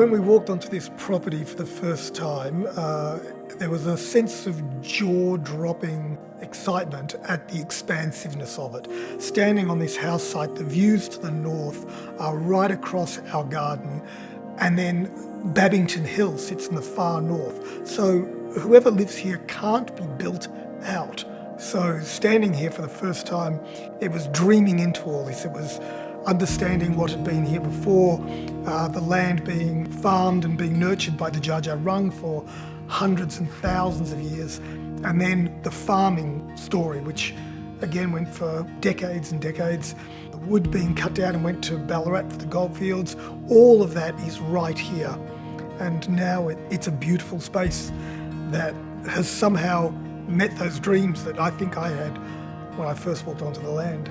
When we walked onto this property for the first time, there was a sense of jaw-dropping excitement at the expansiveness of it. Standing on this house site, the views to the north are right across our garden, and then Babington Hill sits in the far north. So whoever lives here can't be built out. So standing here for the first time, it was dreaming into all this. It was understanding what had been here before, the land being farmed and being nurtured by the Dja-Dja-Wurrung for hundreds and thousands of years, and then the farming story, which again went for decades and decades. The wood being cut down and went to Ballarat for the goldfields. All of that is right here, and now it's a beautiful space that has somehow met those dreams that I think I had when I first walked onto the land.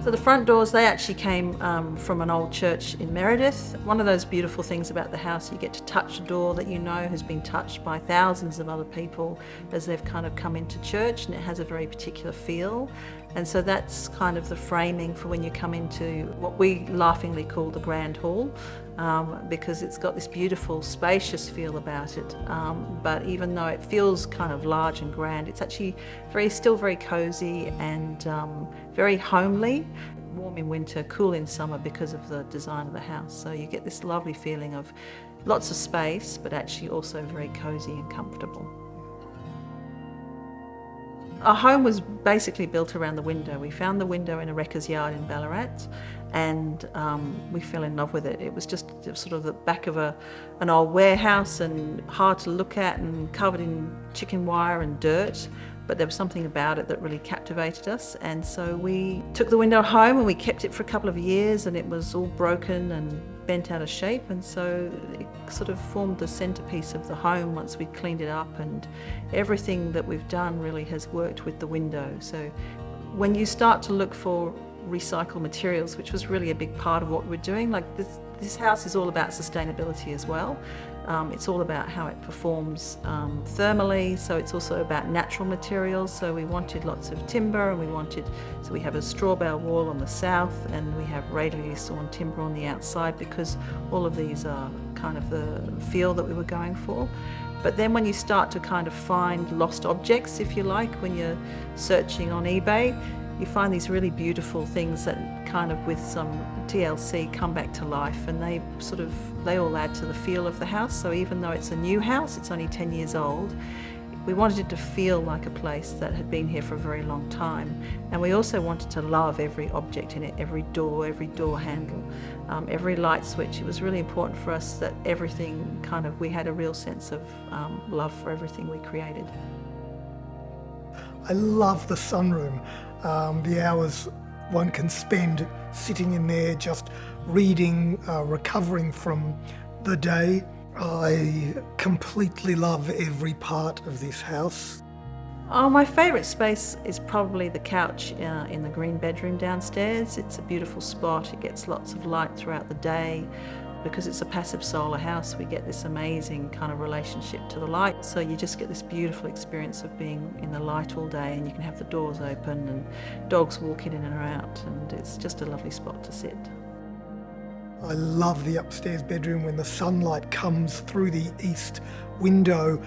So the front doors, they actually came from an old church in Meredith. One of those beautiful things about the house, you get to touch a door that you know has been touched by thousands of other people as they've kind of come into church, and it has a very particular feel. And so that's kind of the framing for when you come into what we laughingly call the Grand Hall, because it's got this beautiful, spacious feel about it. But even though it feels kind of large and grand, it's actually still very cosy and very homely. Warm in winter, cool in summer because of the design of the house. So you get this lovely feeling of lots of space, but actually also very cozy and comfortable. Our home was basically built around the window. We found the window in a wrecker's yard in Ballarat, and we fell in love with it. It was just sort of the back of an old warehouse and hard to look at and covered in chicken wire and dirt, but there was something about it that really captivated us, and so we took the window home and we kept it for a couple of years, and it was all broken and bent out of shape, and so it sort of formed the centerpiece of the home once we cleaned it up, and everything that we've done really has worked with the window. So when you start to look for recycled materials, which was really a big part of what we're doing, like this house is all about sustainability as well. It's all about how it performs thermally, so it's also about natural materials. So we wanted lots of timber, and so we have a straw bale wall on the south, and we have radially sawn timber on the outside, because all of these are kind of the feel that we were going for. But then when you start to kind of find lost objects, if you like, when you're searching on eBay, you find these really beautiful things that kind of with some TLC come back to life, and they all add to the feel of the house. So even though it's a new house, it's only 10 years old, we wanted it to feel like a place that had been here for a very long time. And we also wanted to love every object in it, every door handle, every light switch. It was really important for us that everything we had a real sense of love for everything we created. I love the sunroom. The hours one can spend sitting in there just reading, recovering from the day. I completely love every part of this house. Oh, my favourite space is probably the couch in the green bedroom downstairs. It's a beautiful spot. It gets lots of light throughout the day. Because it's a passive solar house, we get this amazing kind of relationship to the light. So you just get this beautiful experience of being in the light all day, and you can have the doors open and dogs walking in and out, and it's just a lovely spot to sit. I love the upstairs bedroom. When the sunlight comes through the east window,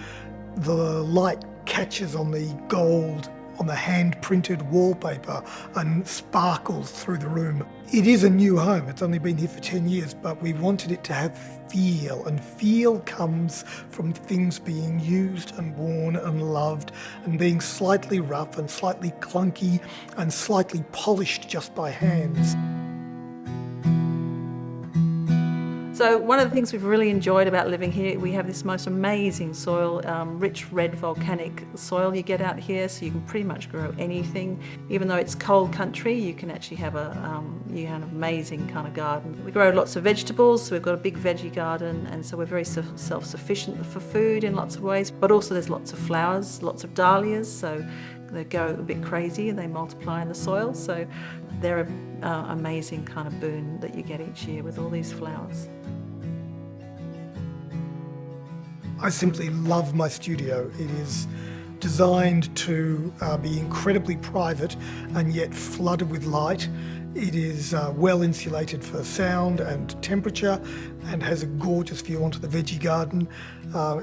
the light catches on the gold on the hand-printed wallpaper and sparkles through the room. It is a new home. It's only been here for 10 years, but we wanted it to have feel, and feel comes from things being used and worn and loved, and being slightly rough and slightly clunky and slightly polished just by hands. So one of the things we've really enjoyed about living here, we have this most amazing soil, rich red volcanic soil you get out here, so you can pretty much grow anything. Even though it's cold country, you can actually have an amazing kind of garden. We grow lots of vegetables, so we've got a big veggie garden, and so we're very self-sufficient for food in lots of ways. But also there's lots of flowers, lots of dahlias, so they go a bit crazy and they multiply in the soil. So they're an amazing kind of boon that you get each year with all these flowers. I simply love my studio. It is designed to be incredibly private and yet flooded with light. It is well insulated for sound and temperature and has a gorgeous view onto the veggie garden.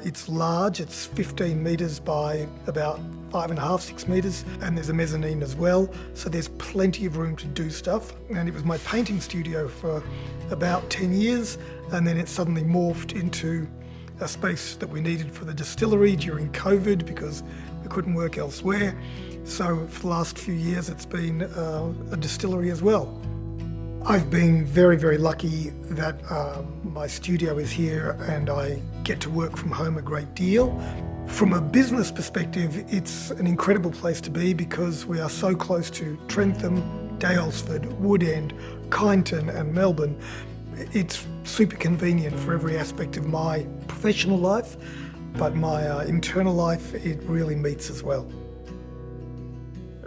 It's large, it's 15 metres by about 5.5, 6 metres, and there's a mezzanine as well, so there's plenty of room to do stuff. And it was my painting studio for about 10 years, and then it suddenly morphed into a space that we needed for the distillery during COVID because we couldn't work elsewhere. So for the last few years it's been a distillery as well. I've been very, very lucky that my studio is here and I get to work from home a great deal. From a business perspective, it's an incredible place to be because we are so close to Trentham, Daylesford, Woodend, Kyneton and Melbourne. It's super convenient for every aspect of my professional life, but my internal life, it really meets as well.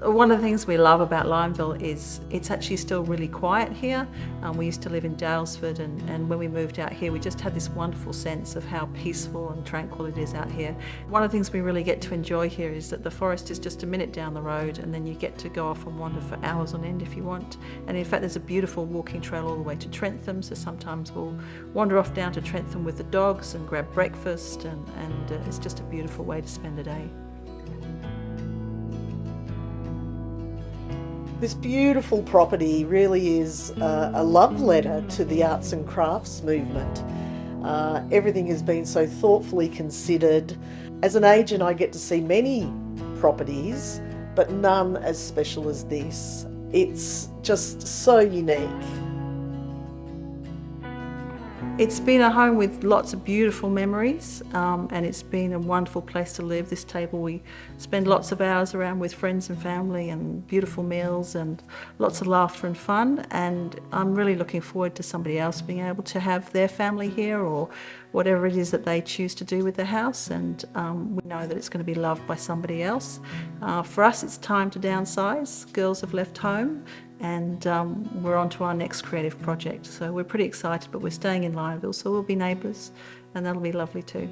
One of the things we love about Lyonville is it's actually still really quiet here. We used to live in Daylesford and when we moved out here we just had this wonderful sense of how peaceful and tranquil it is out here. One of the things we really get to enjoy here is that the forest is just a minute down the road and then you get to go off and wander for hours on end if you want. And in fact there's a beautiful walking trail all the way to Trentham, so sometimes we'll wander off down to Trentham with the dogs and grab breakfast and it's just a beautiful way to spend a day. This beautiful property really is a love letter to the arts and crafts movement. Everything has been so thoughtfully considered. As an agent, I get to see many properties, but none as special as this. It's just so unique. It's been a home with lots of beautiful memories and it's been a wonderful place to live. This table we spend lots of hours around with friends and family and beautiful meals and lots of laughter and fun, and I'm really looking forward to somebody else being able to have their family here or whatever it is that they choose to do with the house, and we know that it's going to be loved by somebody else. For us it's time to downsize. Girls have left home and we're on to our next creative project. So we're pretty excited, but we're staying in Lyonville, so we'll be neighbours and that'll be lovely too.